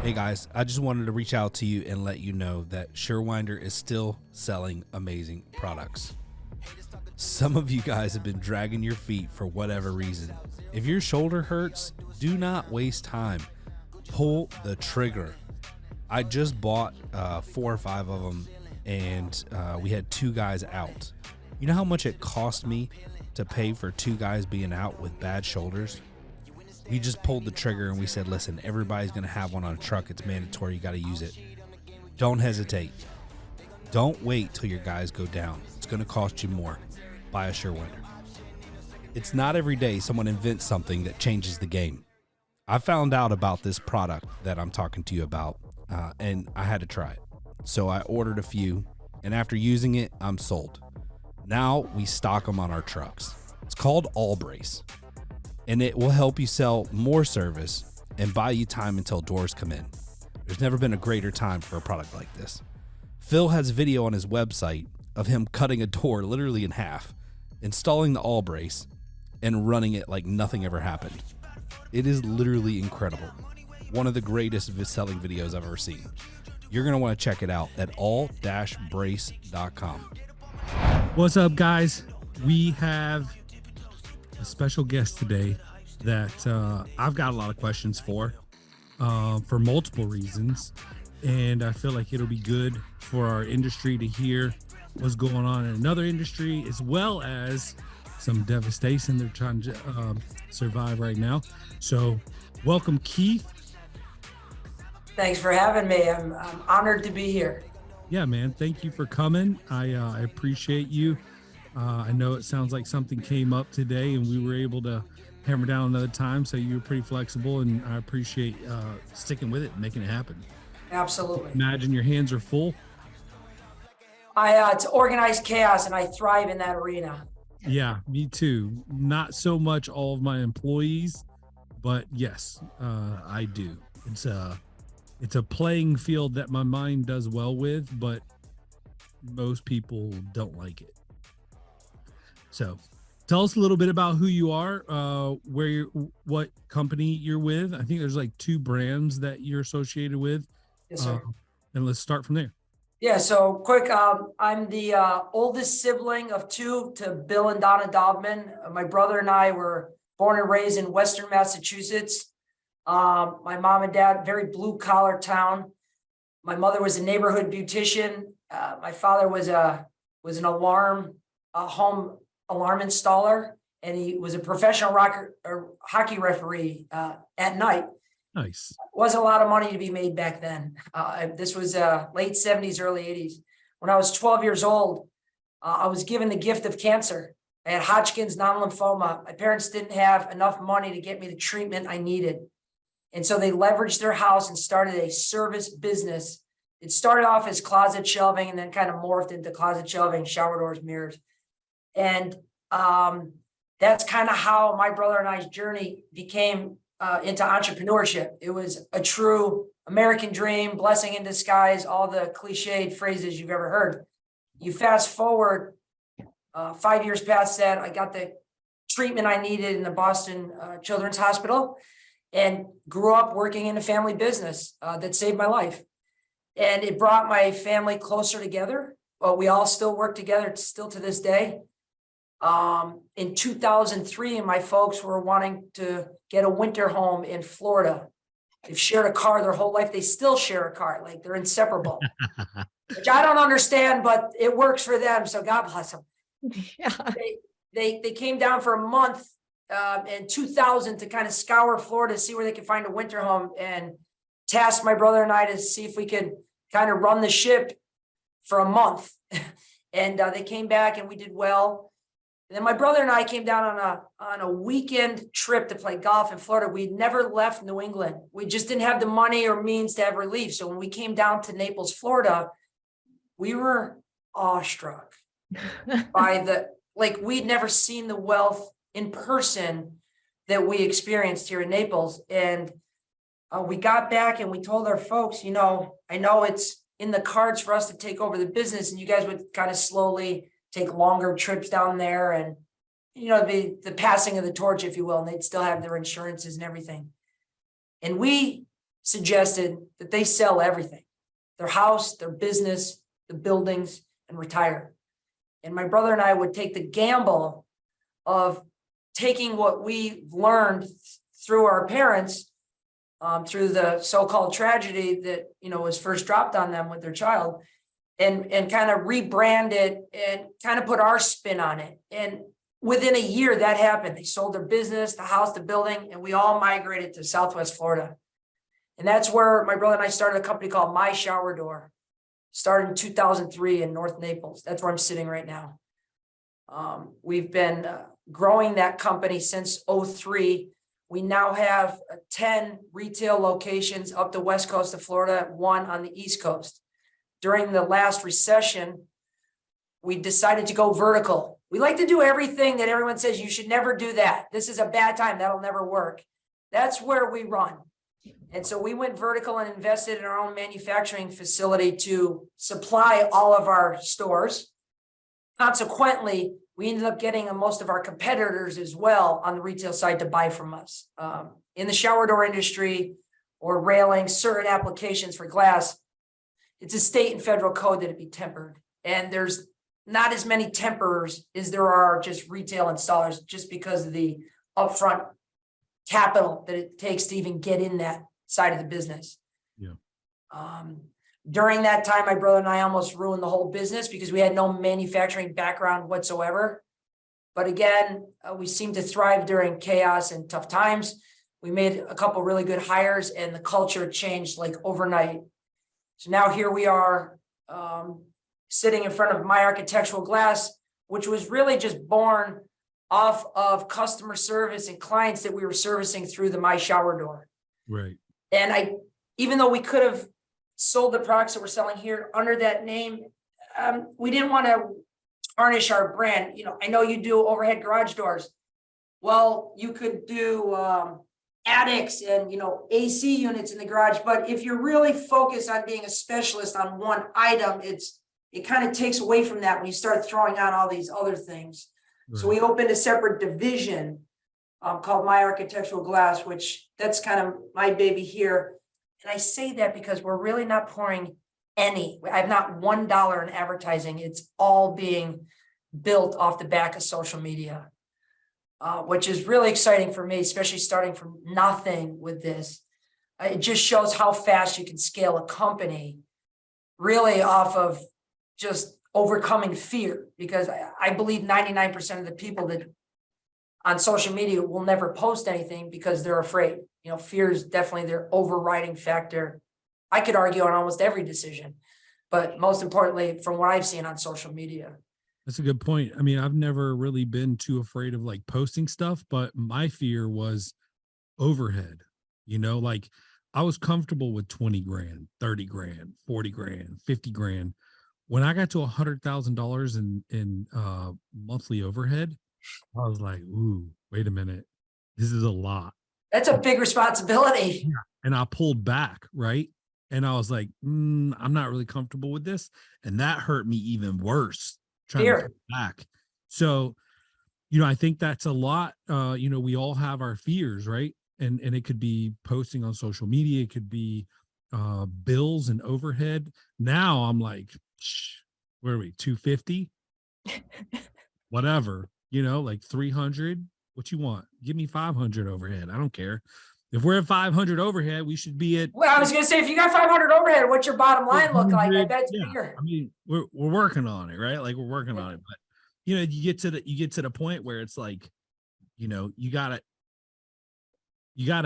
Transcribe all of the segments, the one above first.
Hey guys, I just wanted to reach out to you and let you know that Surewinder is still selling amazing products. Some of you guys have been dragging your feet for whatever reason. If your shoulder hurts, do not waste time. Pull the trigger. I just bought 4 or 5 of them, and we had 2 guys out. You know how much it cost me to pay for 2 guys being out with bad shoulders? We just pulled the trigger and we said, listen, everybody's going to have one on a truck. It's mandatory. You got to use it. Don't hesitate. Don't wait till your guys go down. It's going to cost you more. Buy a Surewinder. It's not every day someone invents something that changes the game. I found out about this product that I'm talking to you about, and I had to try it. So I ordered a few, and after using it, I'm sold. Now we stock them on our trucks. It's called All Brace, and it will help you sell more service and buy you time until doors come in. There's never been a greater time for a product like this. Phil has a video on his website of him cutting a door literally in half, installing the All Brace, and running it like nothing ever happened. It is literally incredible. One of the greatest selling videos I've ever seen. You're going to want to check it out at all-brace.com. What's up, guys? We have a special guest today that I've got a lot of questions for multiple reasons. And I feel like it'll be good for our industry to hear what's going on in another industry, as well as some devastation they're trying to survive right now. So welcome, Keith. Thanks for having me. I'm honored to be here. Yeah, man. Thank you for coming. I appreciate you. I know it sounds like something came up today and we were able to hammer down another time. So you were pretty flexible, and I appreciate sticking with it and making it happen. Absolutely. Imagine your hands are full. It's organized chaos, and I thrive in that arena. Yeah, me too. Not so much all of my employees, but yes, I do. It's a playing field that my mind does well with, but most people don't like it. So tell us a little bit about who you are, what company you're with. I think there's like 2 brands that you're associated with. Yes, sir. And let's start from there. Yeah, so quick, I'm the oldest sibling of 2 to Bill and Donna Daubmann. My brother and I were born and raised in Western Massachusetts. My mom and dad, very blue collar town. My mother was a neighborhood beautician. My father was an home alarm installer, and he was a professional hockey referee at night. Nice. Wasn't a lot of money to be made back then. This was late 70s, early 80s. When I was 12 years old, I was given the gift of cancer. I had Hodgkin's non-lymphoma. My parents didn't have enough money to get me the treatment I needed. And so they leveraged their house and started a service business. It started off as closet shelving and then kind of morphed into closet shelving, shower doors, mirrors. And that's kind of how my brother and I's journey became into entrepreneurship. It was a true American dream, blessing in disguise, all the cliched phrases you've ever heard. You fast forward 5 years past that, I got the treatment I needed in the Boston Children's Hospital, and grew up working in a family business that saved my life. And it brought my family closer together. But we all still work together still to this day. In 2003, my folks were wanting to get a winter home in Florida. They've shared a car their whole life. They still share a car, like they're inseparable, which I don't understand, but it works for them. So God bless them. Yeah. They came down for a month in 2000 to kind of scour Florida, see where they could find a winter home, and tasked my brother and I to see if we could kind of run the ship for a month. And they came back and we did well. And then my brother and I came down on a weekend trip to play golf in Florida. We'd never left New England. We just didn't have the money or means to ever leave. So when we came down to Naples, Florida, we were awestruck by we'd never seen the wealth in person that we experienced here in Naples. And we got back and we told our folks, I know it's in the cards for us to take over the business, and you guys would kind of slowly take longer trips down there, and the passing of the torch, if you will, and they'd still have their insurances and everything. And we suggested that they sell everything, their house, their business, the buildings, and retire. And my brother and I would take the gamble of taking what we learned through our parents, through the so-called tragedy that, was first dropped on them with their child, and kind of rebrand it and kind of put our spin on it. And within a year that happened. They sold their business, the house, the building, and we all migrated to Southwest Florida. And that's where my brother and I started a company called My Shower Door. Started in 2003 in North Naples. That's where I'm sitting right now. We've been growing that company since 2003. We now have 10 retail locations up the west coast of Florida, 1 on the east coast. During the last recession, we decided to go vertical. We like to do everything that everyone says you should never do that. This is a bad time. That'll never work. That's where we run. And so we went vertical and invested in our own manufacturing facility to supply all of our stores. Consequently, we ended up getting most of our competitors as well on the retail side to buy from us. In the shower door industry or railing, certain applications for glass, it's a state and federal code that it be tempered. And there's not as many temperers as there are just retail installers, just because of the upfront capital that it takes to even get in that side of the business. Yeah. During that time, my brother and I almost ruined the whole business because we had no manufacturing background whatsoever. But again, we seemed to thrive during chaos and tough times. We made a couple really good hires and the culture changed like overnight. So now here we are, sitting in front of My Architectural Glass, which was really just born off of customer service and clients that we were servicing through the My Shower Door. Right. And even though we could have sold the products that we're selling here under that name, we didn't want to tarnish our brand. I know you do overhead garage doors. Well, you could do attics and AC units in the garage, but if you're really focused on being a specialist on one item, it kind of takes away from that when you start throwing out all these other things. Right. So we opened a separate division called My Architectural Glass, which that's kind of my baby here. And I say that because we're really not pouring I have not $1 in advertising. It's all being built off the back of social media, which is really exciting for me, especially starting from nothing with this. It just shows how fast you can scale a company really off of just overcoming fear, because I believe 99% of the people that on social media will never post anything because they're afraid. Fear is definitely their overriding factor. I could argue on almost every decision, but most importantly, from what I've seen on social media. That's a good point. I mean, I've never really been too afraid of like posting stuff, but my fear was overhead. Like I was comfortable with 20 grand, 30 grand, 40 grand, 50 grand. When I got to $100,000 in monthly overhead, I was like, ooh, wait a minute. This is a lot. That's a big responsibility. Yeah. And I pulled back, right? And I was like, I'm not really comfortable with this. And that hurt me even worse, trying to pull back. So, I think that's a lot. We all have our fears, right? And it could be posting on social media. It could be bills and overhead. Now I'm like, where are we? 250? Whatever, like 300. What you want? Give me 500 overhead. I don't care. If we're at 500 overhead, we should be at. Well, I was going to say, if you got 500 overhead, what's your bottom line look like? I bet it's bigger. I mean, we're working on it, right? Like we're working on it, but you get to the point where it's like, you gotta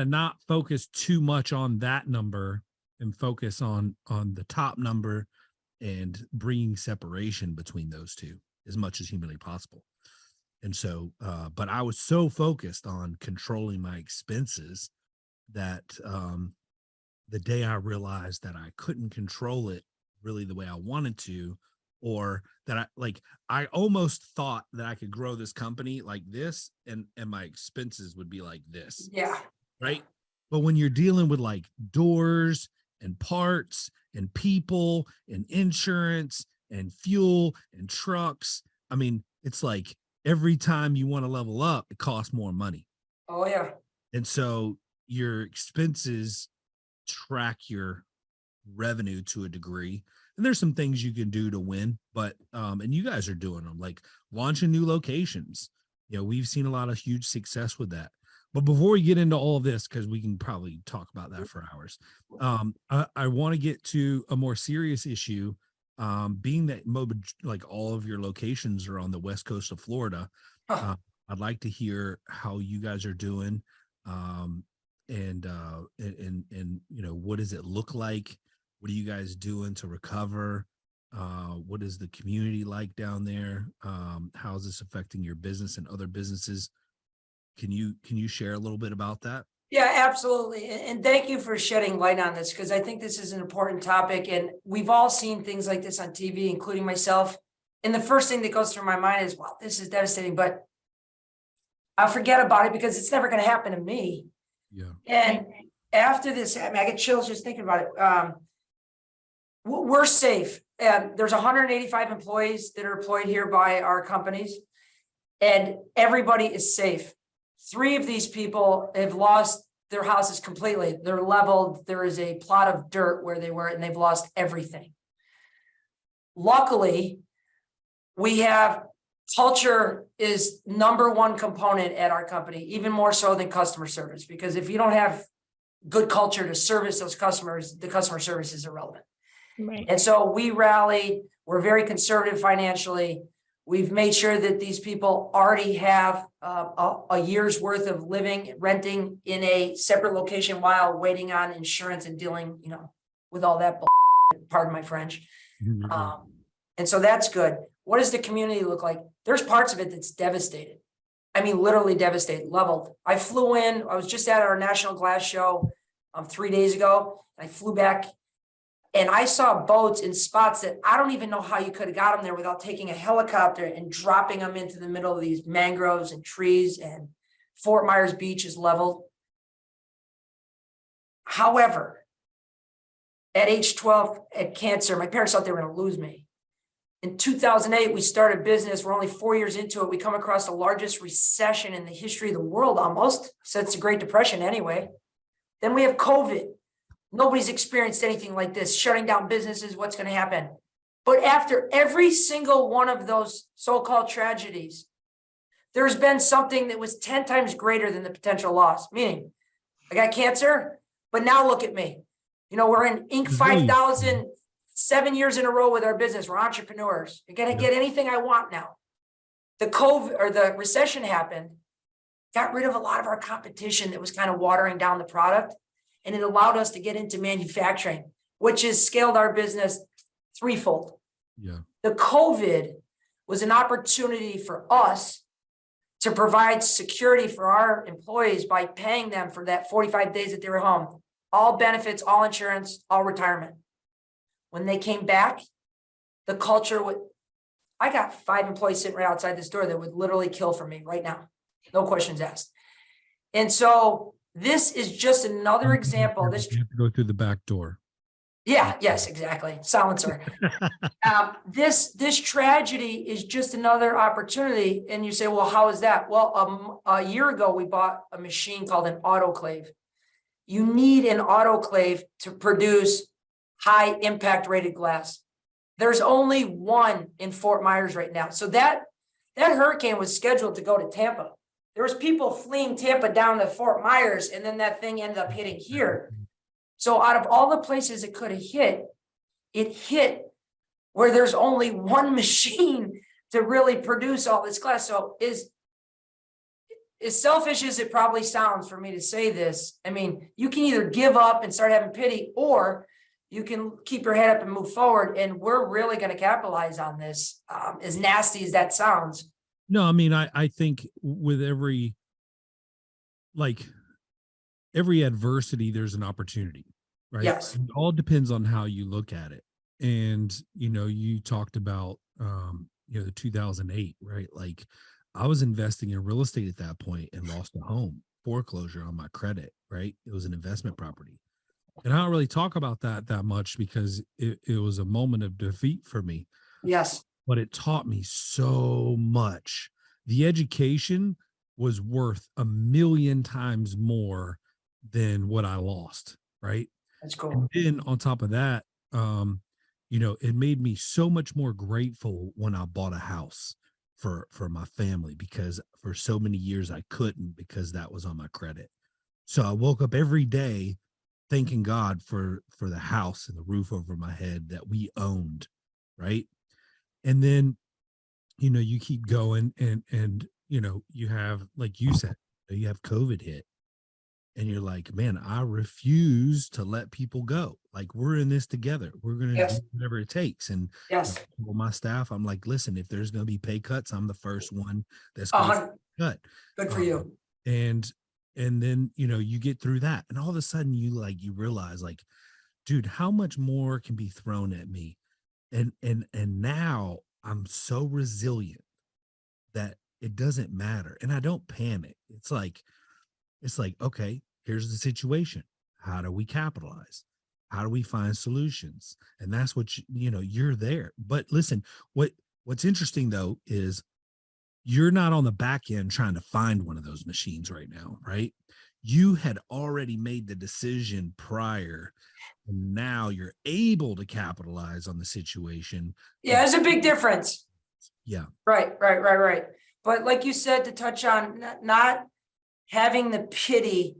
not focus too much on that number and focus on the top number and bringing separation between those two as much as humanly possible. And so, but I was so focused on controlling my expenses that the day I realized that I couldn't control it really the way I wanted to, or that I almost thought that I could grow this company like this and my expenses would be like this. Yeah. Right. But when you're dealing with like doors and parts and people and insurance and fuel and trucks, I mean, it's like every time you want to level up, it costs more money. Oh, yeah. And so your expenses track your revenue to a degree. And there's some things you can do to win, but and you guys are doing them, like launching new locations. We've seen a lot of huge success with that. But before we get into all of this, because we can probably talk about that for hours, I want to get to a more serious issue. Being that like all of your locations are on the west coast of Florida, I'd like to hear how you guys are doing, and what does it look like? What are you guys doing to recover? What is the community like down there? How is this affecting your business and other businesses? Can you share a little bit about that? Yeah, absolutely. And thank you for shedding light on this, because I think this is an important topic. And we've all seen things like this on TV, including myself. And the first thing that goes through my mind is, wow, this is devastating, but I'll forget about it because it's never going to happen to me. Yeah. And after this, I get chills just thinking about it. We're safe. And there's 185 employees that are employed here by our companies, and everybody is safe. 3 of these people have lost their houses completely. They're leveled. There is a plot of dirt where they were, and they've lost everything. Luckily, we have culture is #1 component at our company, even more so than customer service, because if you don't have good culture to service those customers, the customer service is irrelevant. Right. And so we rallied. We're very conservative financially. We've made sure that these people already have a year's worth of living, renting in a separate location while waiting on insurance and dealing, with all that, pardon my French. And so that's good. What does the community look like? There's parts of it that's devastated. I mean, literally devastated, leveled. I flew in. I was just at our National Glass Show 3 days ago. I flew back. And I saw boats in spots that I don't even know how you could have got them there without taking a helicopter and dropping them into the middle of these mangroves and trees, and Fort Myers Beach is leveled. However, at age 12, at cancer, my parents thought they were going to lose me. In 2008, we started business. We're only 4 years into it. We come across the largest recession in the history of the world almost. Since the Great Depression anyway. Then we have COVID. Nobody's experienced anything like this, shutting down businesses. What's going to happen? But after every single one of those so-called tragedies, there's been something that was 10 times greater than the potential loss. Meaning, I got cancer, but now look at me. We're in Inc. 5,000, 7 years in a row with our business. We're entrepreneurs. You're going to get anything I want now. The COVID or the recession happened, got rid of a lot of our competition that was kind of watering down the product. And it allowed us to get into manufacturing, which has scaled our business threefold. Yeah. The COVID was an opportunity for us to provide security for our employees by paying them for that 45 days that they were home. All benefits, all insurance, all retirement. When they came back, the culture I got 5 employees sitting right outside this door that would literally kill for me right now. No questions asked. And so this is just another example. You have to go through the back door. Yeah, yes, exactly. Silencer. This tragedy is just another opportunity. And you say, well, how is that? Well, a year ago, we bought a machine called an autoclave. You need an autoclave to produce high impact rated glass. There's only one in Fort Myers right now. So that hurricane was scheduled to go to Tampa. There was people fleeing Tampa down to Fort Myers, and then that thing ended up hitting here. So out of all the places it could have hit, it hit where there's only one machine to really produce all this glass. So as selfish as it probably sounds for me to say this, I mean, you can either give up and start having pity, or you can keep your head up and move forward. And we're really going to capitalize on this, as nasty as that sounds. No, I mean, I think with every adversity, there's an opportunity, right? Yes. It all depends on how you look at it. And, you talked about, the 2008, right? Like, I was investing in real estate at that point and lost a home, foreclosure on my credit, right? It was an investment property. And I don't really talk about that much because it was a moment of defeat for me. Yes. But it taught me so much. The education was worth 1,000,000 times more than what I lost, right? That's cool. And then on top of that, it made me so much more grateful when I bought a house for my family, because for so many years I couldn't, because that was on my credit. So I woke up every day thanking God for the house and the roof over my head that we owned, right? And then you keep going, and you have, like you said, you have COVID hit, and you're like, man, I refuse to let people go. Like, we're in this together. We're going to Yes. do whatever it takes. And Yes. with my staff, I'm like, listen, if there's going to be pay cuts, I'm the first one that's going to cut. Good for you. And then, you get through that, and all of a sudden you realize, like, dude, how much more can be thrown at me? And now I'm so resilient that it doesn't matter. And I don't panic. It's like, okay, here's the situation. How do we capitalize? How do we find solutions? And that's what you're there. But listen, what's interesting though is you're not on the back end trying to find one of those machines right now, right? You had already made the decision prior, and now you're able to capitalize on the situation. Yeah, there's a big difference. Yeah. Right. But like you said, to touch on not having the pity,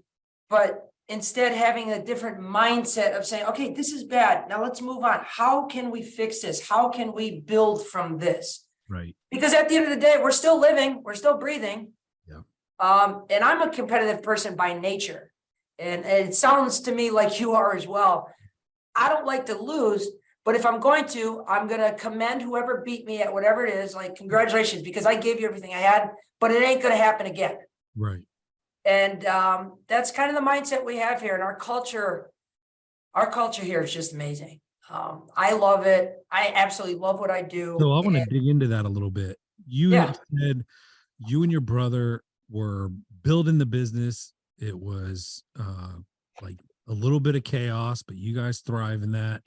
but instead having a different mindset of saying, okay, this is bad. Now let's move on. How can we fix this? How can we build from this? Right. Because at the end of the day, we're still living, we're still breathing. Yeah. And I'm a competitive person by nature. And it sounds to me like you are as well. I don't like to lose, but if I'm going to commend whoever beat me at whatever it is, like, congratulations, because I gave you everything I had, but it ain't going to happen again. Right. And that's kind of the mindset we have here. And our culture here is just amazing. I love it. I absolutely love what I do. So I want to dig into that a little bit. You had said you and your brother were building the business. It was like a little bit of chaos, but you guys thrive in that.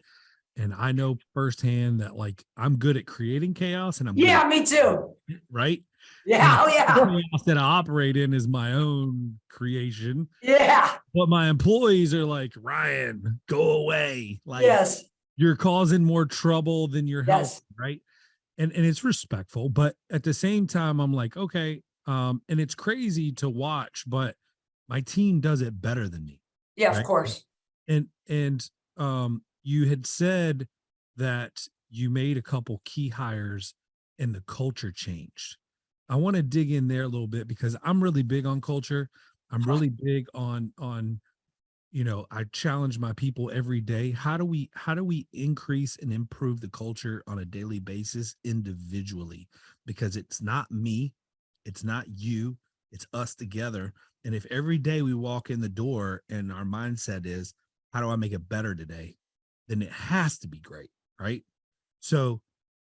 And I know firsthand that, like, I'm good at creating chaos, and me too. Right? Yeah. Oh yeah. The chaos that I operate in is my own creation. Yeah. But my employees are like, Ryan, go away. Like, yes. You're causing more trouble than you're helping, right? And it's respectful, but at the same time, I'm like, okay, and it's crazy to watch, but my team does it better than me. Yeah, right? Of course. And you had said that you made a couple key hires and the culture changed. I want to dig in there a little bit, because I'm really big on culture. I'm really big on I challenge my people every day. How do we increase and improve the culture on a daily basis individually? Because it's not me, it's not you, it's us together. And if every day we walk in the door and our mindset is, how do I make it better today? Then it has to be great, right? So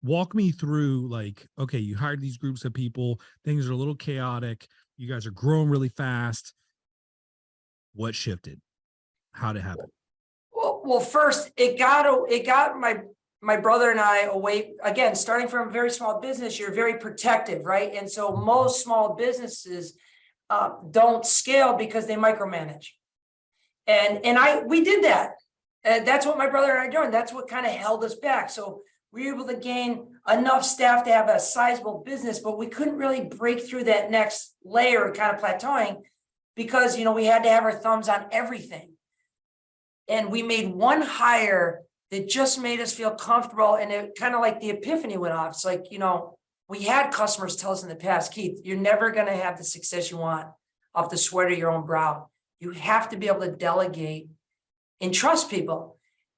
walk me through, like, okay, you hired these groups of people, things are a little chaotic, you guys are growing really fast. What shifted? How'd it happen? Well, first it got my brother and I away. Again, starting from a very small business, you're very protective, right? And so most small businesses don't scale because they micromanage. And we did that. That's what my brother and I are doing. That's what kind of held us back. So we were able to gain enough staff to have a sizable business, but we couldn't really break through that next layer, kind of plateauing, because we had to have our thumbs on everything. And we made one hire that just made us feel comfortable. And it kind of like the epiphany went off. It's like, we had customers tell us in the past, Keith, you're never going to have the success you want off the sweat of your own brow. You have to be able to delegate and trust people.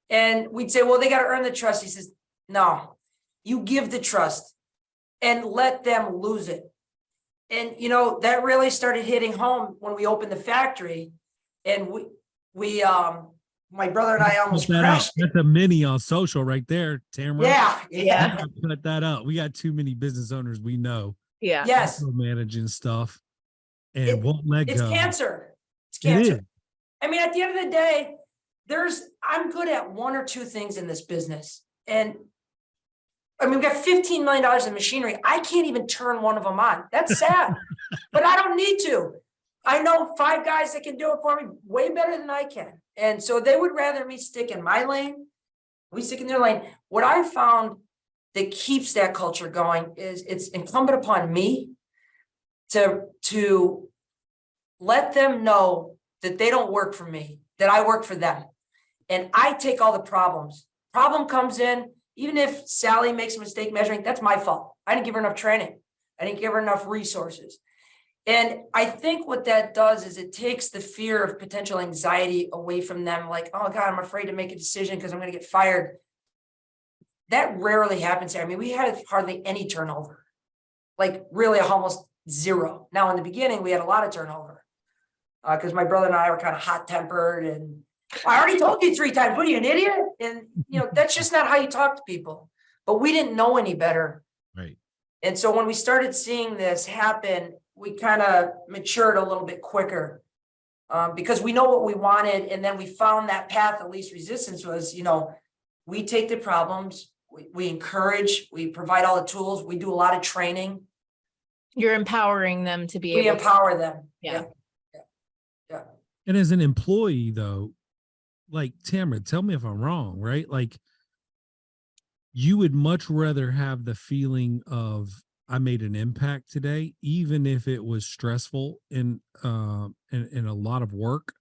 And we'd say, well, they got to earn the trust. He says, no, you give the trust and let them lose it. And, that really started hitting home when we opened the factory. And we my brother and I almost crashed. That's a mini on social right there, Tamara. Yeah. Cut that out. We got too many business owners we know. Yeah. Yes. Managing stuff and won't let go. It's cancer. It's cancer. I mean, at the end of the day, I'm good at one or two things in this business. And I mean, we've got $15 million in machinery. I can't even turn one of them on. That's sad, but I don't need to. I know 5 guys that can do it for me way better than I can. And so they would rather me stick in my lane. We stick in their lane. What I found that keeps that culture going is it's incumbent upon me to let them know that they don't work for me, that I work for them. And I take all the problems. Problem comes in, even if Sally makes a mistake measuring, that's my fault. I didn't give her enough training. I didn't give her enough resources. And I think what that does is it takes the fear of potential anxiety away from them. Like, oh God, I'm afraid to make a decision because I'm going to get fired. That rarely happens here. I mean, we had hardly any turnover, like really almost zero. Now, in the beginning, we had a lot of turnover because my brother and I were kind of hot tempered. And I already told you 3 times, what are you, an idiot? And, you know, that's just not how you talk to people. But we didn't know any better. Right. And so when we started seeing this happen, we kind of matured a little bit quicker because we know what we wanted. And then we found that path of least resistance was, you know, we take the problems, we encourage, we provide all the tools, we do a lot of training. You're empowering them to be We able empower them. Yeah. And as an employee, though, like Tamara, tell me if I'm wrong, right? Like, you would much rather have the feeling of I made an impact today, even if it was stressful and a lot of work,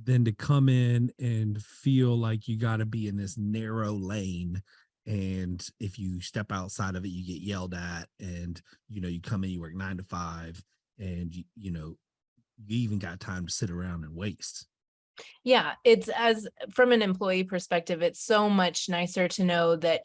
than to come in and feel like you got to be in this narrow lane. And if you step outside of it, you get yelled at. And, you know, you come in, you work 9 to 5, and you know, you even got time to sit around and waste. Yeah, it's as from an employee perspective, it's so much nicer to know that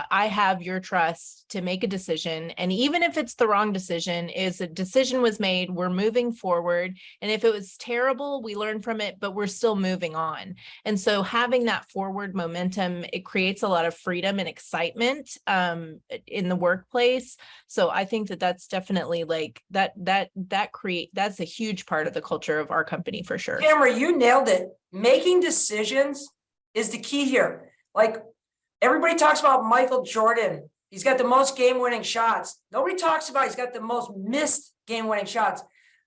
I have your trust to make a decision. And even if it's the wrong decision, is a decision was made, we're moving forward. And if it was terrible, we learn from it, but we're still moving on. And so having that forward momentum, it creates a lot of freedom and excitement in the workplace. So I think that that's definitely like that's a huge part of the culture of our company for sure. Tamara, you nailed it. Making decisions is the key here. Like everybody talks about Michael Jordan. He's got the most game-winning shots. Nobody talks about he's got the most missed game-winning shots.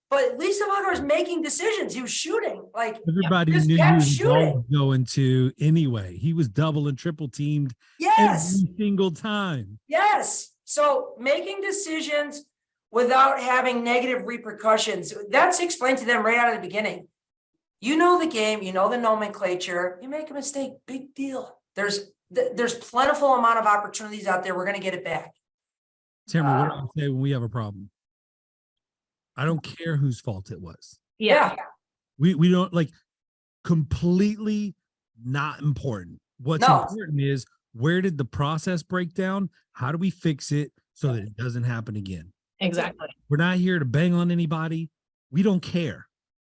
But at least the mother was making decisions. He was shooting. Like everybody just knew he kept was shooting. going to anyway. He was double and triple teamed Yes. every single time. Yes. So making decisions without having negative repercussions, that's explained to them right out of the beginning. You know the game, you know the nomenclature. You make a mistake, big deal. There's plentiful amount of opportunities out there. We're going to get it back. Tamara, what do I say when we have a problem? I don't care whose fault it was. Yeah. We don't, like, completely not important. What's important is, where did the process break down? How do we fix it so that it doesn't happen again? Exactly. We're not here to bang on anybody. We don't care.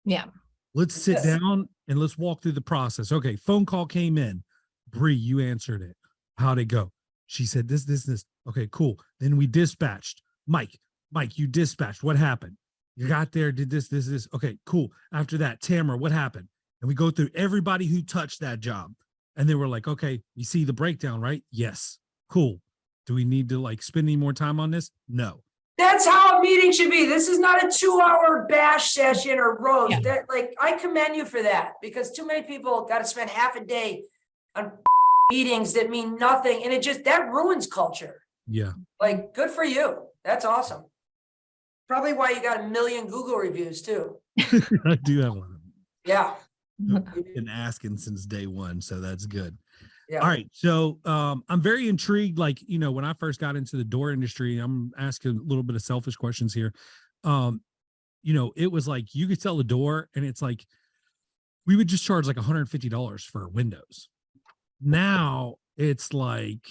Yeah. Let's sit down and let's walk through the process. Okay, phone call came in. Bree, you answered it. How'd it go? She said this. Okay, cool. Then we dispatched. Mike, you dispatched. What happened? You got there, did this. Okay, cool. After that, Tamara, what happened? And we go through everybody who touched that job. And they were like, okay, you see the breakdown, right? Yes. Cool. Do we need to like spend any more time on this? No. That's how a meeting should be. This is not a 2-hour bash session or roast. Yeah. That, like, I commend you for that, because too many people got to spend half a day on meetings that mean nothing. And that ruins culture. Yeah. Like, good for you. That's awesome. Probably why you got 1 million Google reviews too. I do have one. Yeah. I've been asking since day one, so that's good. Yeah. All right. So I'm very intrigued. Like, you know, when I first got into the door industry, I'm asking a little bit of selfish questions here. You know, it was like you could sell a door and it's like we would just charge like $150 for windows. Now it's like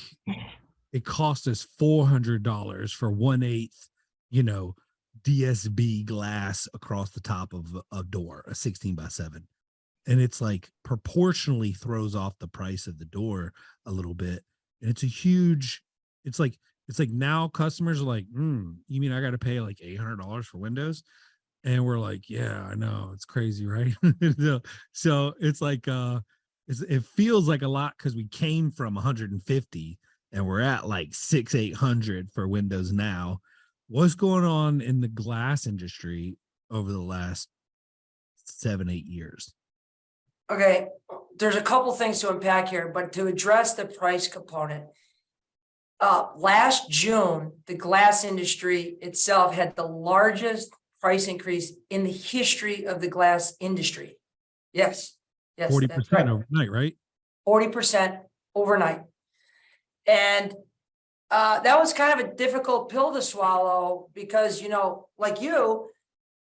it cost us $400 for 1/8, you know, DSB glass across the top of a door, a 16x7. And it's like proportionally throws off the price of the door a little bit. And it's a huge, it's like now customers are like, you mean I got to pay like $800 for windows? And we're like, yeah, I know, it's crazy, right? So it's like, it feels like a lot because we came from 150 and we're at like 600-800 for windows now. What's going on in the glass industry over the last 7-8 years. Okay, there's a couple things to unpack here, but to address the price component. Last June, the glass industry itself had the largest price increase in the history of the glass industry. Yes, yes, 40% that's right. overnight, right? 40% overnight. And that was kind of a difficult pill to swallow because, like you,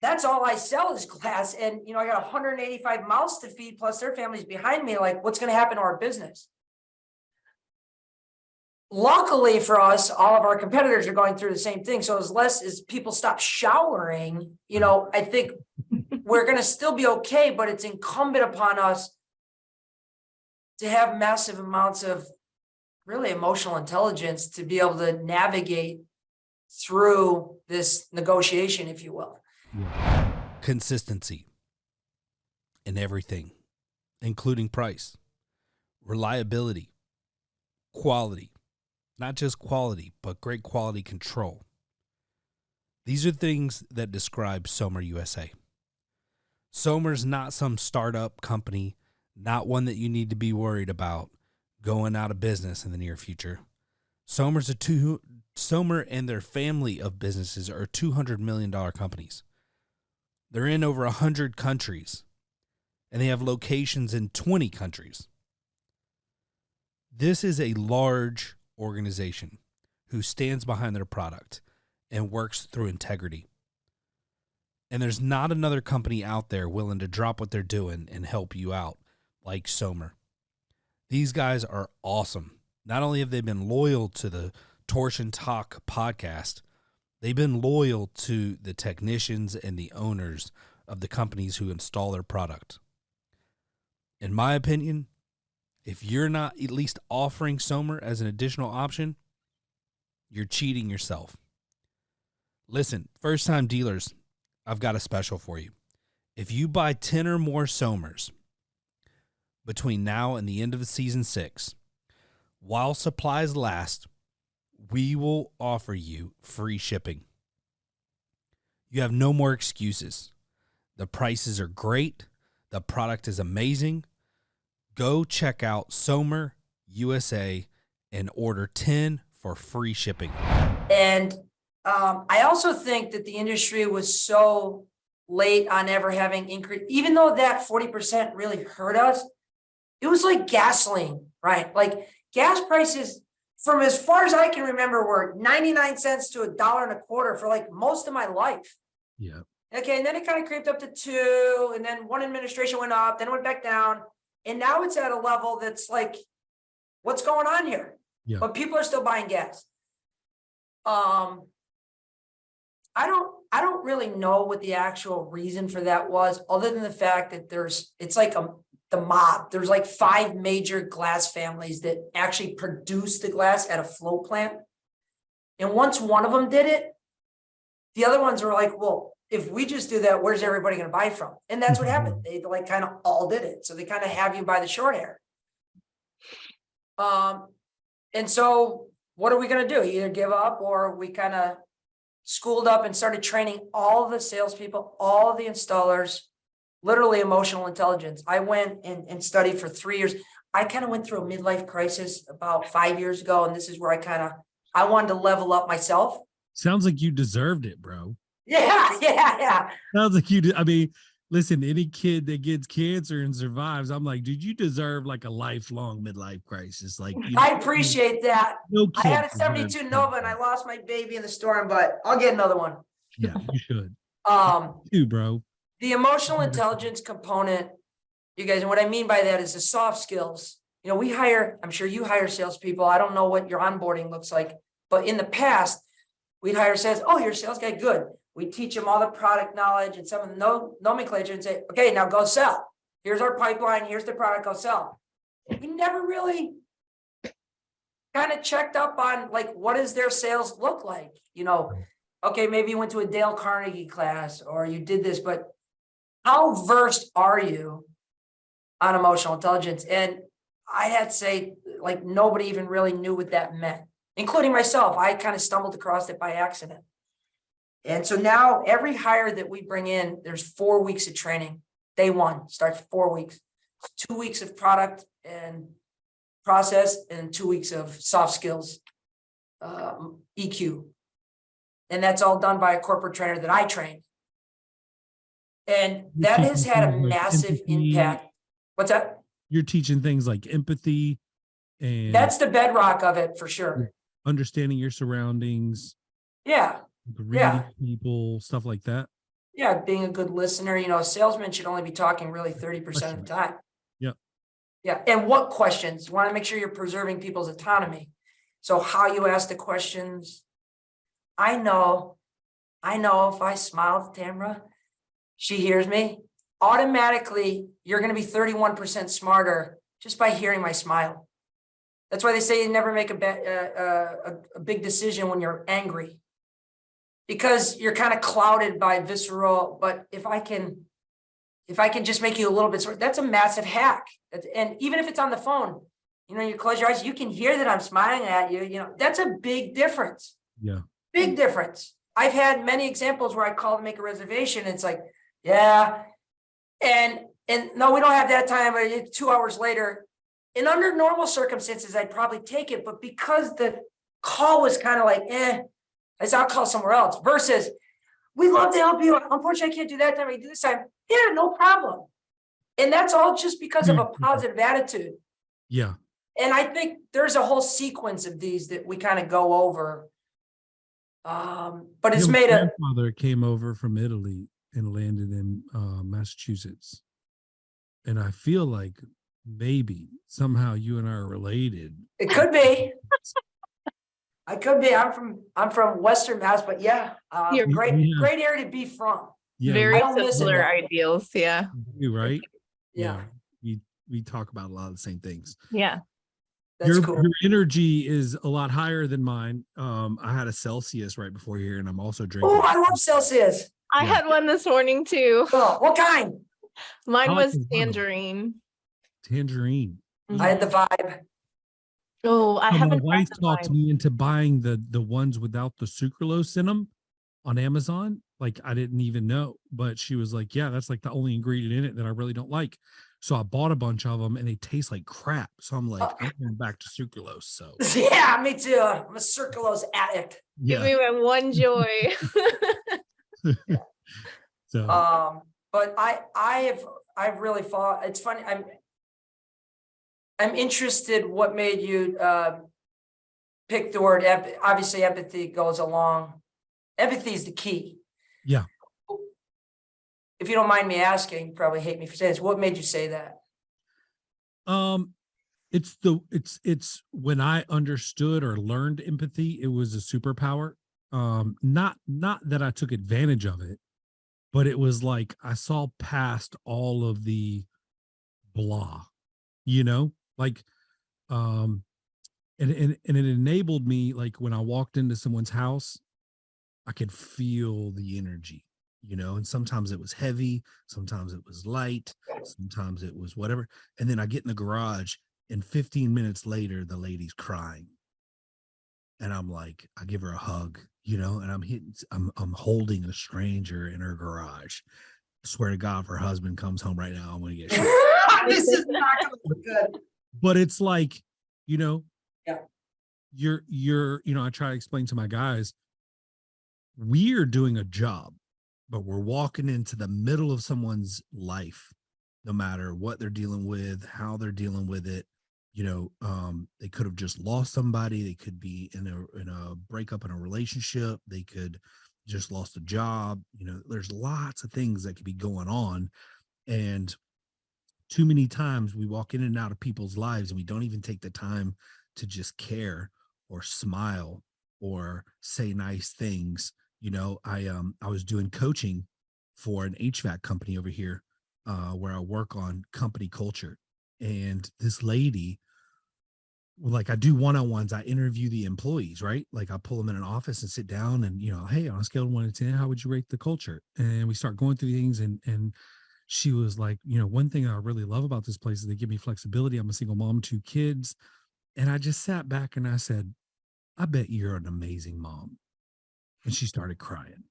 that's all I sell is glass. And, I got 185 mouths to feed, plus their families behind me. Like, what's going to happen to our business? Luckily for us, all of our competitors are going through the same thing. So as people stop showering, I think we're going to still be okay, but it's incumbent upon us to have massive amounts of really emotional intelligence to be able to navigate through this negotiation, if you will. Yeah. Consistency in everything, including price, reliability, quality, not just quality, but great quality control. These are things that describe Somer USA. Somer's not some startup company, not one that you need to be worried about going out of business in the near future. Somer and their family of businesses are $200 million companies. They're in over 100 countries, and they have locations in 20 countries. This is a large organization who stands behind their product and works through integrity. And there's not another company out there willing to drop what they're doing and help you out like Somer. These guys are awesome. Not only have they been loyal to the Torsion Talk podcast, they've been loyal to the technicians and the owners of the companies who install their product. In my opinion, if you're not at least offering Somer as an additional option, you're cheating yourself. Listen, first-time dealers, I've got a special for you. If you buy 10 or more Somers between now and the end of the season 6, while supplies last, we will offer you free shipping. You have no more excuses. The prices are great. The product is amazing. Go check out Somer USA and order 10 for free shipping. And I also think that the industry was so late on ever having increased, even though that 40% really hurt us, it was like gasoline, right? Like gas prices from as far as I can remember were 99 cents to $1.25 for like most of my life. Yeah. Okay. And then it kind of creeped up to $2, and then one administration went up, then it went back down. And now it's at a level that's like, what's going on here? Yeah. But people are still buying gas. I don't really know what the actual reason for that was, other than the fact that it's like the mob. There's like 5 major glass families that actually produce the glass at a float plant. And once one of them did it, the other ones were like, well, if we just do that, where's everybody going to buy from? And that's what happened. They like kind of all did it. So they kind of have you by the short hair. And so what are we going to do? Either give up, or we kind of schooled up and started training all the salespeople, all of the installers, literally emotional intelligence. I went and studied for 3 years. I kind of went through a midlife crisis about 5 years ago. And this is where I wanted to level up myself. Sounds like you deserved it, bro. Yeah. Sounds like you did. I mean, listen, any kid that gets cancer and survives, I'm like, dude, you deserve like a lifelong midlife crisis. Like, I appreciate that. No I kid had a 72 Nova and I lost my baby in the storm, but I'll get another one. Yeah, you should. Too, bro. The emotional intelligence component, you guys, and what I mean by that is the soft skills. I'm sure you hire salespeople. I don't know what your onboarding looks like, but in the past, we'd hire sales. Oh, you're a sales guy. Good. We teach them all the product knowledge and some of the nomenclature and say, okay, now go sell. Here's our pipeline. Here's the product. Go sell. We never really kind of checked up on like, what does their sales look like? Okay, maybe you went to a Dale Carnegie class or you did this, but how versed are you on emotional intelligence? And I had to say, like, nobody even really knew what that meant, including myself. I kind of stumbled across it by accident. And so now every hire that we bring in, there's 4 weeks of training. day one, starts 4 weeks. It's 2 weeks of product and process and 2 weeks of soft skills, EQ. And that's all done by a corporate trainer that I train. And that has had a massive impact. What's that? You're teaching things like empathy and That's the bedrock of it for sure. understanding your surroundings, Yeah. reading people, stuff like that. Yeah. Being a good listener. You know, a salesman should only be talking really 30% of the time. Yeah. Yeah. And what questions? You want to make sure you're preserving people's autonomy. So how you ask the questions. I know if I smile to Tamara, she hears me, automatically you're going to be 31% smarter just by hearing my smile. That's why they say you never make a big decision when you're angry, because you're kind of clouded by visceral. But if I can just make you a little bit smarter, that's a massive hack. And even if it's on the phone, you know, you close your eyes, you can hear that I'm smiling at you. You know, that's a big difference. Yeah. Big difference. I've had many examples where I call to make a reservation. It's like, yeah. And no, we don't have that time. 2 hours later, and under normal circumstances, I'd probably take it. But because the call was kind of like, I said, I'll call somewhere else. Versus, we'd love to help you. Unfortunately, I can't do that time. I do this time. Yeah, no problem. And that's all just because of a positive attitude. Yeah. And I think there's a whole sequence of these that we kind of go over. But it's made a grandfather came over from Italy and landed in Massachusetts. And I feel like maybe somehow you and I are related. It could be. I could be. I'm from Western Mass, but yeah, great area to be from. Yeah, Very similar ideals. Yeah. You right? Yeah. We talk about a lot of the same things. Yeah. That's cool. Your energy is a lot higher than mine. I had a Celsius right before here, and I'm also drinking. Oh, I love Celsius. I had one this morning too. Oh, what kind? Mine was tangerine. Tangerine. I had the vibe. Oh, I haven't. My wife talked me into buying the ones without the sucralose in them on Amazon. Like, I didn't even know, but she was like, yeah, that's like the only ingredient in it that I really don't like. So I bought a bunch of them and they taste like crap. So I'm like, I'm going back to sucralose. So yeah, me too. I'm a sucralose addict. Give me my one joy. So but I've really thought it's funny. I'm interested what made you pick the word obviously empathy goes along. Empathy is the key. Yeah. If you don't mind me asking, you probably hate me for saying this. What made you say that? It's when I understood or learned empathy, it was a superpower. Not that I took advantage of it, but it was like I saw past all of the blah, you know, like and it enabled me, like when I walked into someone's house, I could feel the energy. You know, and sometimes it was heavy, sometimes it was light, sometimes it was whatever. And then I get in the garage and 15 minutes later, the lady's crying. And I'm like, I give her a hug, you know, and I'm holding a stranger in her garage. I swear to God, if her husband comes home right now, I'm going to get shot. This is not going to look good. But it's like, you know, yeah, you're, you know, I try to explain to my guys, we're doing a job. But we're walking into the middle of someone's life, no matter what they're dealing with, how they're dealing with it. You know, they could have just lost somebody. They could be in a breakup in a relationship. They could just lost a job. You know, there's lots of things that could be going on. And too many times we walk in and out of people's lives and we don't even take the time to just care or smile or say nice things. You know, I was doing coaching for an HVAC company over here where I work on company culture. And this lady, like I do one-on-ones, I interview the employees, right? Like I pull them in an office and sit down and, you know, hey, on a scale of 1 to 10, how would you rate the culture? And we start going through things and she was like, you know, one thing I really love about this place is they give me flexibility. I'm a single mom, 2 kids. And I just sat back and I said, I bet you're an amazing mom. And she started crying.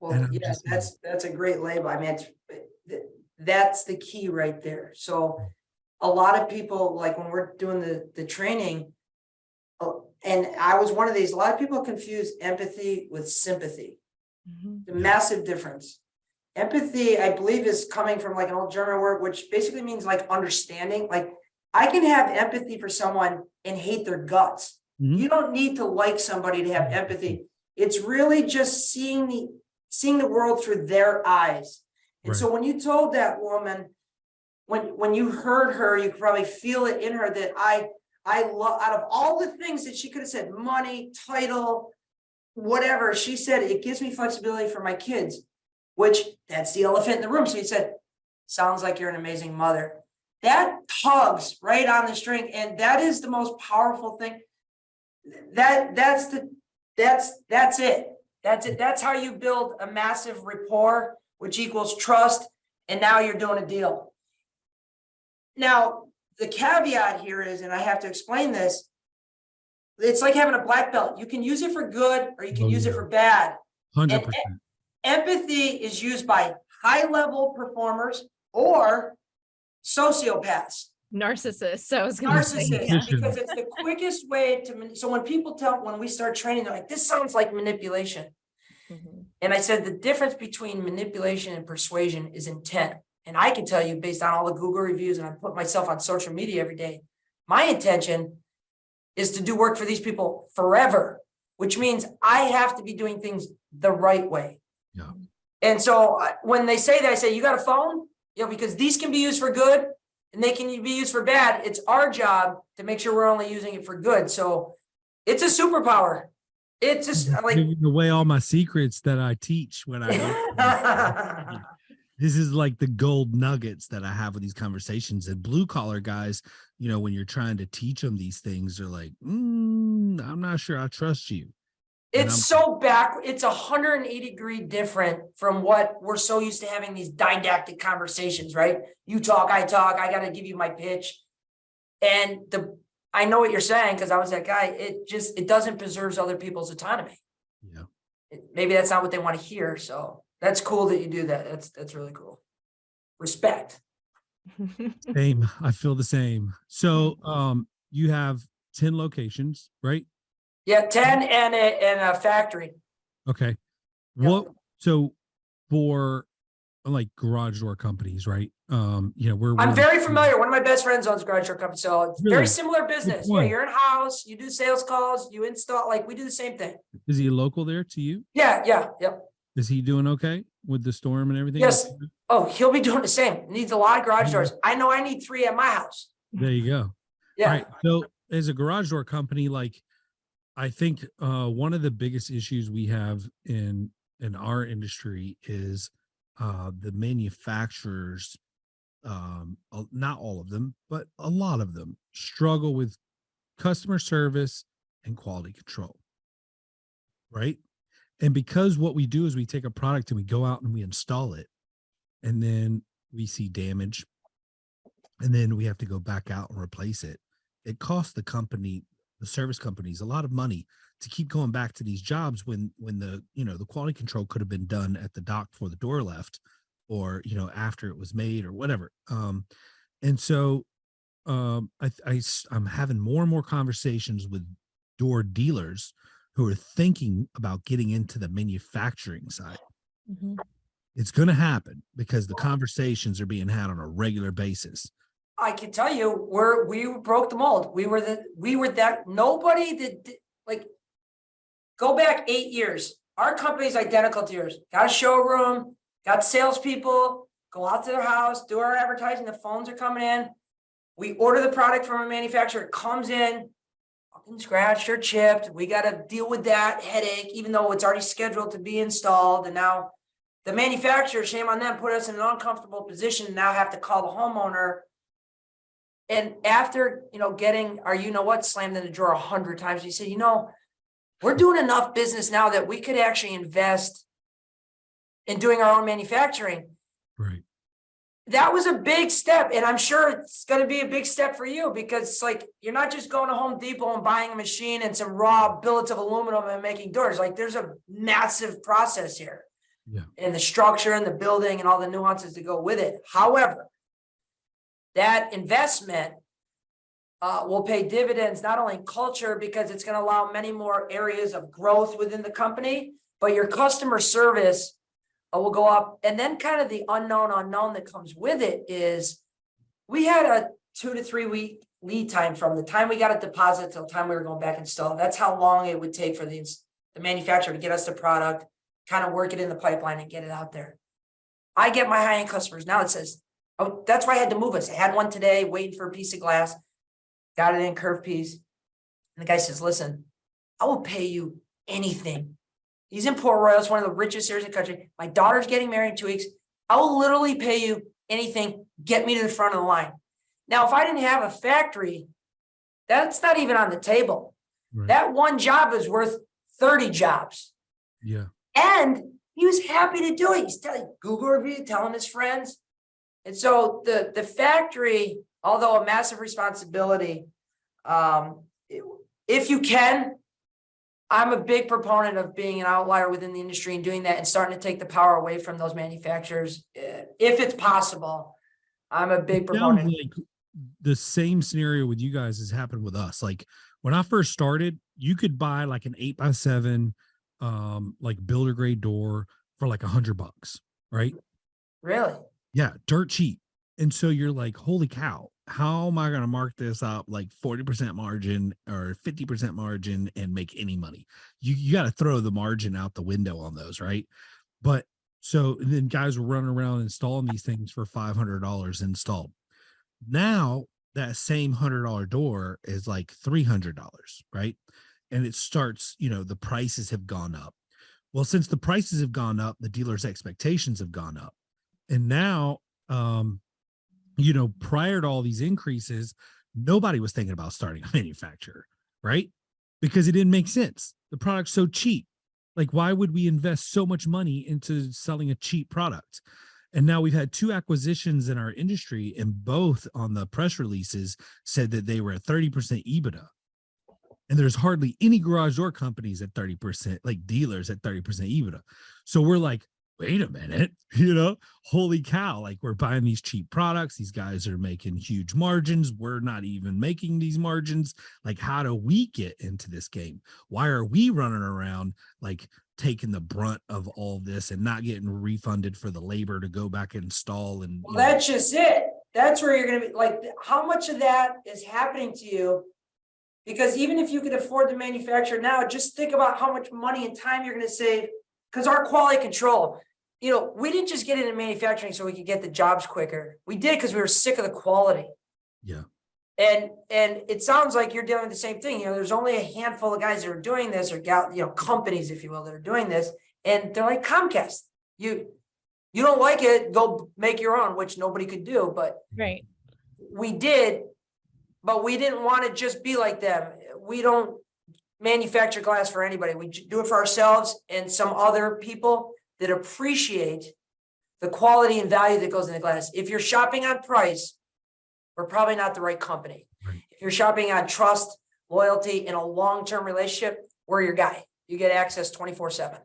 Well, yeah, that's a great label. I mean, that's the key right there. So a lot of people, like when we're doing the training, and I was one of these, a lot of people confuse empathy with sympathy. The massive difference. Empathy, I believe, is coming from like an old German word, which basically means like understanding. Like I can have empathy for someone and hate their guts. You don't need to like somebody to have empathy. It's really just seeing the world through their eyes. And so when you told that woman, when you heard her, you could probably feel it in her that I love, out of all the things that she could have said, money, title, whatever, she said, it gives me flexibility for my kids, which that's the elephant in the room. So he said, sounds like you're an amazing mother. That tugs right on the string. And that is the most powerful thing. That's it. That's it. That's how you build a massive rapport, which equals trust. And now you're doing a deal. Now, the caveat here is, and I have to explain this, it's like having a black belt. You can use it for good or you can use it for bad. 100%. And empathy is used by high-level performers or sociopaths. Narcissists. I was going to say. Narcissists, because it's the quickest way to. So when we start training, they're like, this sounds like manipulation. And I said, the difference between manipulation and persuasion is intent. And I can tell you, based on all the Google reviews, and I put myself on social media every day, my intention is to do work for these people forever, which means I have to be doing things the right way. Yeah. And so when they say that, I say, you got a phone? Because these can be used for good and they can be used for bad. It's our job to make sure we're only using it for good. So it's a superpower. It's just like giving away all my secrets that I teach when I this is like the gold nuggets that I have with these conversations. And blue collar guys, when you're trying to teach them these things, they're like, I'm not sure I trust you. It's so it's 180-degree different from what we're so used to having these didactic conversations, right? You talk, I got to give you my pitch. And I know what you're saying because I was that guy. It doesn't preserve other people's autonomy. Yeah. Maybe that's not what they want to hear. So that's cool that you do that. That's really cool. Respect. Same. I feel the same. So you have 10 locations, right? Yeah, 10 and a factory. Okay. Yep. So for like garage door companies, right? I'm very familiar. One of my best friends owns a garage door company. So it's Really? very similar business. Yeah, you're in house, you do sales calls, you install, like we do the same thing. Is he local there to you? Yeah. Is he doing okay with the storm and everything? Yes. Oh, he'll be doing the same. Needs a lot of garage doors. I know I need 3 at my house. There you go. Yeah. All right. So as a garage door company, like I think one of the biggest issues we have in our industry is the manufacturers, not all of them, but a lot of them struggle with customer service and quality control. Right. And because what we do is we take a product and we go out and we install it, and then we see damage, and then we have to go back out and replace it. It costs the service companies a lot of money to keep going back to these jobs when the quality control could have been done at the dock before the door left, or after it was made or whatever. And so I'm having more and more conversations with door dealers who are thinking about getting into the manufacturing side. It's going to happen because the conversations are being had on a regular basis. I can tell you, we broke the mold. We were that nobody that like go back 8 years. Our company's identical to yours. Got a showroom, got salespeople, go out to their house, do our advertising. The phones are coming in. We order the product from a manufacturer. It comes in, fucking scratched or chipped. We got to deal with that headache, even though it's already scheduled to be installed. And now the manufacturer, shame on them, put us in an uncomfortable position and now have to call the homeowner. And after, getting our, slammed in the drawer 100 times, you say, we're doing enough business now that we could actually invest in doing our own manufacturing. Right. That was a big step. And I'm sure it's going to be a big step for you because you're not just going to Home Depot and buying a machine and some raw billets of aluminum and making doors. Like there's a massive process here. and the structure and the building and all the nuances that go with it. However, that investment will pay dividends, not only in culture, because it's going to allow many more areas of growth within the company, but your customer service will go up. And then kind of the unknown that comes with it is we had a 2 to 3 week lead time from the time we got a deposit till the time we were going back and install. That's how long it would take for the manufacturer to get us the product, kind of work it in the pipeline and get it out there. I get my high-end customers now. It says, oh, that's why I had to move us. I had one today waiting for a piece of glass, got it in curved piece. And the guy says, listen, I will pay you anything. He's in Port Royal. It's one of the richest areas in the country. My daughter's getting married in 2 weeks. I will literally pay you anything. Get me to the front of the line. Now, if I didn't have a factory, that's not even on the table. Right. That one job is worth 30 jobs. Yeah. And he was happy to do it. He's telling Google review, telling his friends. And so the factory, although a massive responsibility, if you can, I'm a big proponent of being an outlier within the industry and doing that and starting to take the power away from those manufacturers. If it's possible, I'm a big proponent. Like the same scenario with you guys has happened with us. Like when I first started, you could buy like an 8x7, like builder grade door for like $100, right? Really? Yeah, dirt cheap. And so you're like, holy cow, how am I going to mark this up like 40% margin or 50% margin and make any money? You got to throw the margin out the window on those, right? But so then guys were running around installing these things for $500 installed. Now that same $100 door is like $300, right? And it starts, the prices have gone up. Well, since the prices have gone up, the dealer's expectations have gone up. And now, prior to all these increases, nobody was thinking about starting a manufacturer, right? Because it didn't make sense. The product's so cheap. Like, why would we invest so much money into selling a cheap product? And now we've had 2 acquisitions in our industry, and both on the press releases said that they were at 30% EBITDA. And there's hardly any garage door companies at 30%, like dealers at 30% EBITDA. So we're like, wait a minute, holy cow, like we're buying these cheap products. These guys are making huge margins. We're not even making these margins. Like, how do we get into this game? Why are we running around like taking the brunt of all this and not getting refunded for the labor to go back and install? And well, that's just it. That's where you're going to be like, how much of that is happening to you? Because even if you could afford the manufacturer now, just think about how much money and time you're going to save. Because our quality control, we didn't just get into manufacturing so we could get the jobs quicker. We did because we were sick of the quality. Yeah. And it sounds like you're dealing with the same thing. There's only a handful of guys that are doing this, or companies, if you will, that are doing this. And they're like Comcast. You don't like it, go make your own, which nobody could do. But Right. We did, but we didn't want to just be like them. We don't manufacture glass for anybody. We do it for ourselves and some other people that appreciate the quality and value that goes into glass. If you're shopping on price, we're probably not the right company. Right. If you're shopping on trust, loyalty, and a long-term relationship, we're your guy. You get access 24/7.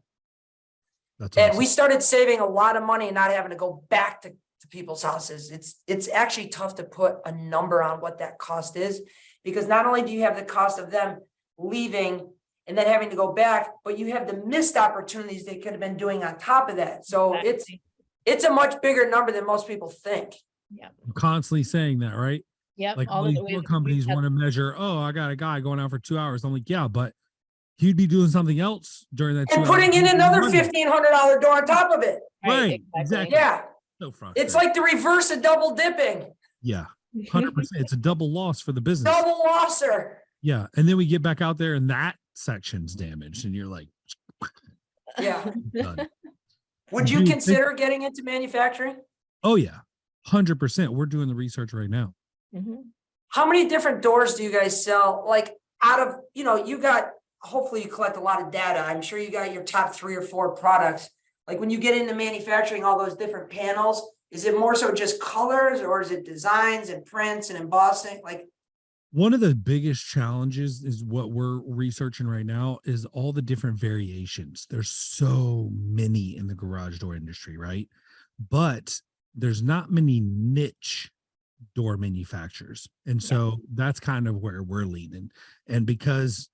That's and awesome. we started saving a lot of money and not having to go back to people's houses. It's actually tough to put a number on what that cost is, because not only do you have the cost of them leaving and then having to go back, but you have the missed opportunities they could have been doing on top of that. So Exactly. it's a much bigger number than most people think. I'm constantly saying that, right? Yep. Like all these door companies want to measure, oh, I got a guy going out for 2 hours. I'm like, yeah, but he'd be doing something else during that 2 And hours. putting in another $1,500 door on top of it. Right, exactly. Yeah. So frustrating. It's like the reverse of double dipping. Yeah, 100%. It's a double loss for the business. Double losser. Yeah, and then we get back out there and that section's damaged, and you're like, Yeah. done. Would you consider getting into manufacturing? Oh yeah, 100%. We're doing the research right now. Mhm. How many different doors do you guys sell? Like out of, you got, hopefully you collect a lot of data. I'm sure you got your top 3 or 4 products. Like when you get into manufacturing all those different panels, is it more so just colors, or is it designs and prints and embossing? Like, One of the biggest challenges is what we're researching right now is all the different variations. There's so many in the garage door industry, right? But there's not many niche door manufacturers. And so that's kind of where we're leaning. And because,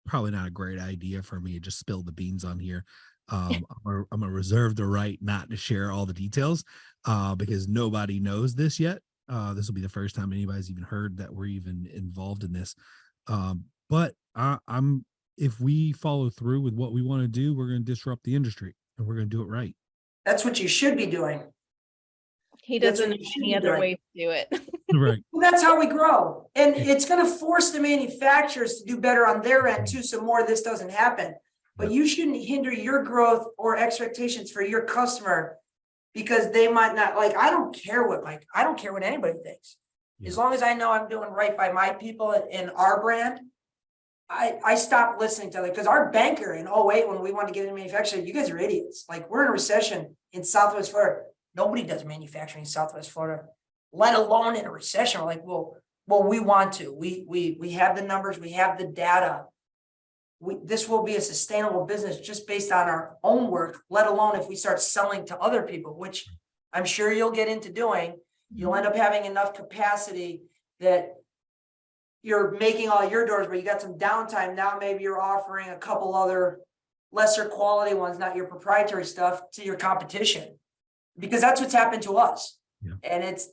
probably not a great idea for me to just spill the beans on here. I'm gonna reserve the right not to share all the details because nobody knows this yet. This will be the first time anybody's even heard that we're even involved in this. But I'm if we follow through with what we want to do, we're going to disrupt the industry and we're going to do it right. That's what you should be doing. He That's doesn't what know you should any be other doing. way to do it. Right. Well, that's how we grow. And it's going to force the manufacturers to do better on their end too. So more of this doesn't happen, but you shouldn't hinder your growth or expectations for your customer because they might not I don't care what anybody thinks. Yeah. As long as I know I'm doing right by my people and our brand, I stopped listening to because our banker in 08, when we wanted to get into manufacturing, you guys are idiots. Like we're in a recession in Southwest Florida. Nobody does manufacturing in Southwest Florida, let alone in a recession. We're like, well, we want to. We have the numbers, we have the data. This will be a sustainable business just based on our own work, let alone if we start selling to other people, which I'm sure you'll get into doing. You'll end up having enough capacity that you're making all your doors, but you got some downtime. Now maybe you're offering a couple other lesser quality ones, not your proprietary stuff, to your competition. Because that's what's happened to us. Yeah. And it's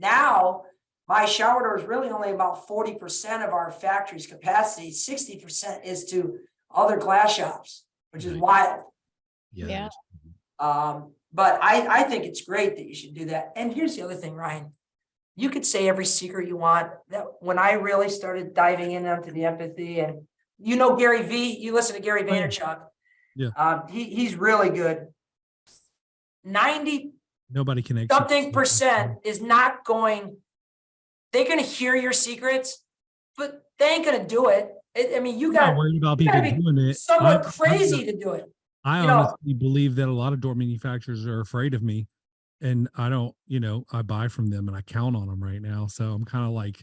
now my shower door is really only about 40% of our factory's capacity. 60% is to other glass shops, which is wild. Yeah. But I think it's great that you should do that. And here's the other thing, Ryan. You could say every secret you want. That when I really started diving into the empathy, and Gary V, you listen to Gary Vaynerchuk. Yeah. He's really good. 90 Nobody can something percent is not going. They're going to hear your secrets, but they ain't going to do it. I mean, you got not worried about people doing it. Somewhat crazy to do it. I honestly believe that a lot of door manufacturers are afraid of me, and I don't. I buy from them and I count on them right now. So I'm kind of like,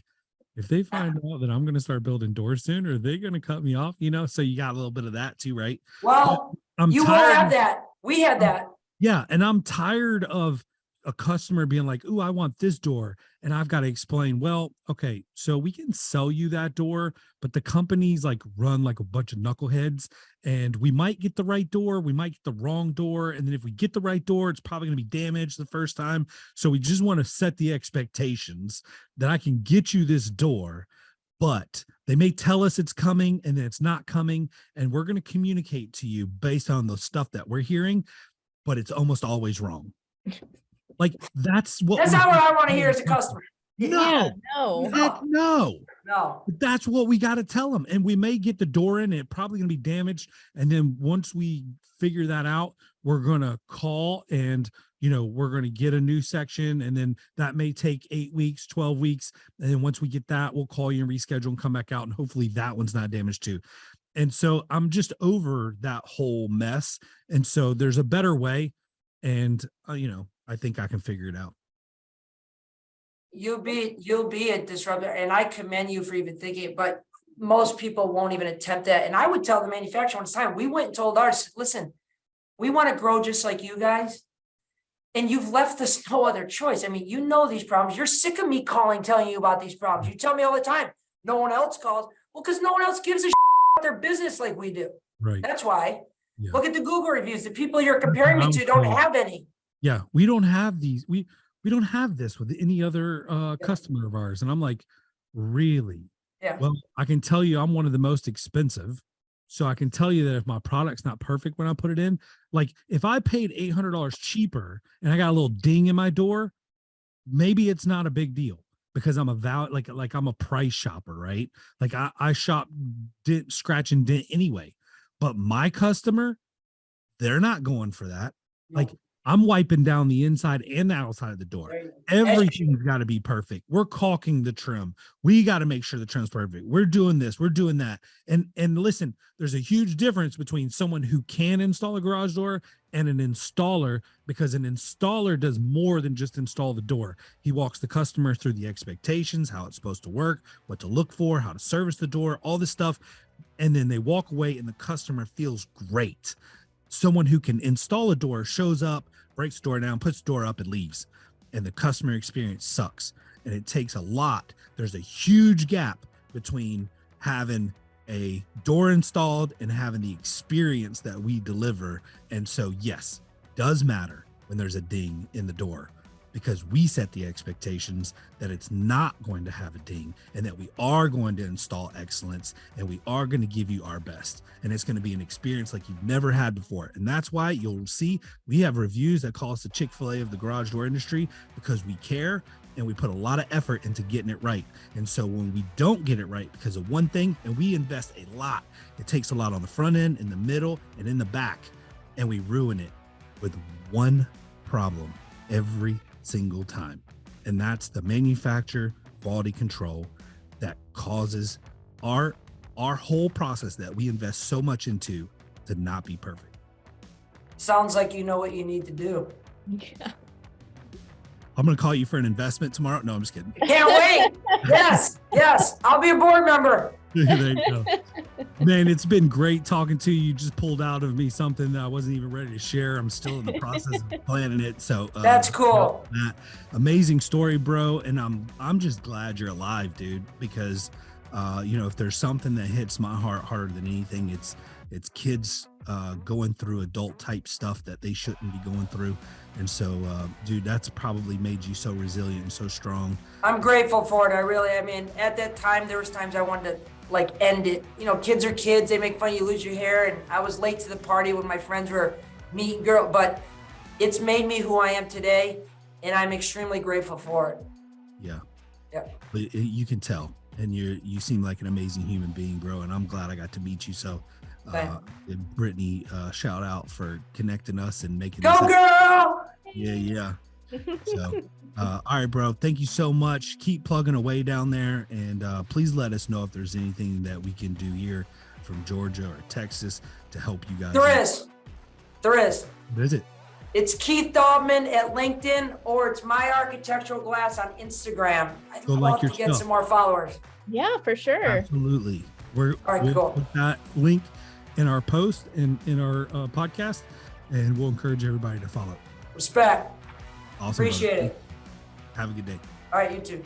if they find out that I'm going to start building doors soon, are they going to cut me off? So you got a little bit of that too, right? Well, you will have that. We had that. Yeah, and I'm tired of a customer being like, "Ooh, I want this door," and I've got to explain, well, okay, so we can sell you that door, but the companies run like a bunch of knuckleheads, and we might get the right door, we might get the wrong door, and then if we get the right door, it's probably going to be damaged the first time. So we just want to set the expectations that I can get you this door, but they may tell us it's coming and then it's not coming, and we're going to communicate to you based on the stuff that we're hearing, but it's almost always wrong. That's not what I want to hear as a customer. No. That's what we got to tell them. And we may get the door in, and it's probably going to be damaged. And then once we figure that out, we're going to call and, we're going to get a new section. And then that may take 8 weeks, 12 weeks. And then once we get that, we'll call you and reschedule and come back out. And hopefully that one's not damaged too. And so I'm just over that whole mess. And so there's a better way. And, I think I can figure it out. You'll be a disruptor, and I commend you for even thinking it, but most people won't even attempt that. And I would tell the manufacturer one time, we went and told ours, listen, we want to grow just like you guys. And you've left us no other choice. I mean, these problems. You're sick of me telling you about these problems. You tell me all the time. No one else calls. Well, because no one else gives a about their business like we do. Right. That's why. Yeah. Look at the Google reviews. The people you're comparing me to don't have any. Yeah, we don't have these. We don't have this with any other customer of ours. And I'm like, really? Yeah. Well, I can tell you I'm one of the most expensive. So I can tell you that if my product's not perfect when I put it in, if I paid $800 cheaper and I got a little ding in my door, maybe it's not a big deal because I'm I'm a price shopper, right? I shop scratch and dent anyway. But my customer, they're not going for that. I'm wiping down the inside and the outside of the door. There you go. Everything's got to be perfect. We're caulking the trim. We got to make sure the trim's perfect. We're doing this. We're doing that. And listen, there's a huge difference between someone who can install a garage door and an installer, because an installer does more than just install the door. He walks the customer through the expectations, how it's supposed to work, what to look for, how to service the door, all this stuff. And then they walk away and the customer feels great. Someone who can install a door shows up, breaks the door down, puts the door up, and leaves. And the customer experience sucks. And it takes a lot. There's a huge gap between having a door installed and having the experience that we deliver. And so, yes, does matter when there's a ding in the door, because we set the expectations that it's not going to have a ding and that we are going to install excellence and we are going to give you our best. And it's going to be an experience like you've never had before. And that's why you'll see we have reviews that call us the Chick-fil-A of the garage door industry, because we care and we put a lot of effort into getting it right. And so when we don't get it right because of one thing, and we invest a lot, it takes a lot on the front end, in the middle, and in the back, and we ruin it with one problem every single time. And that's the manufacturer quality control that causes our whole process that we invest so much into to not be perfect. Sounds like you know what you need to do. Yeah. I'm going to call you for an investment tomorrow. No, I'm just kidding. Can't wait. Yes. I'll be a board member. There you go. Man, it's been great talking to you. You just pulled out of me something that I wasn't even ready to share. I'm still in the process of planning it. So That's cool. Amazing story, bro. And I'm just glad you're alive, dude, because if there's something that hits my heart harder than anything, it's kids going through adult type stuff that they shouldn't be going through. And so, dude, that's probably made you so resilient and so strong. I'm grateful for it. I mean, at that time, there was times I wanted to end it. Kids are kids. They make fun of you, lose your hair. And I was late to the party when my friends were meeting girls, but it's made me who I am today. And I'm extremely grateful for it. Yeah. Yeah. But you can tell, and you seem like an amazing human being, bro. And I'm glad I got to meet you. So, Brittany, shout out for connecting us and making Go this girl! Yeah. So, all right, bro. Thank you so much. Keep plugging away down there, and please let us know if there's anything that we can do here from Georgia or Texas to help you guys. There is. Visit. It's Keith Daubmann at LinkedIn, or it's My Architectural Glass on Instagram. I'd love to get some more followers. Yeah, for sure. Absolutely. We'll cool. put that link in our post and in our podcast, and we'll encourage everybody to follow. Respect. Awesome. Appreciate it. Have a good day. All right, you too.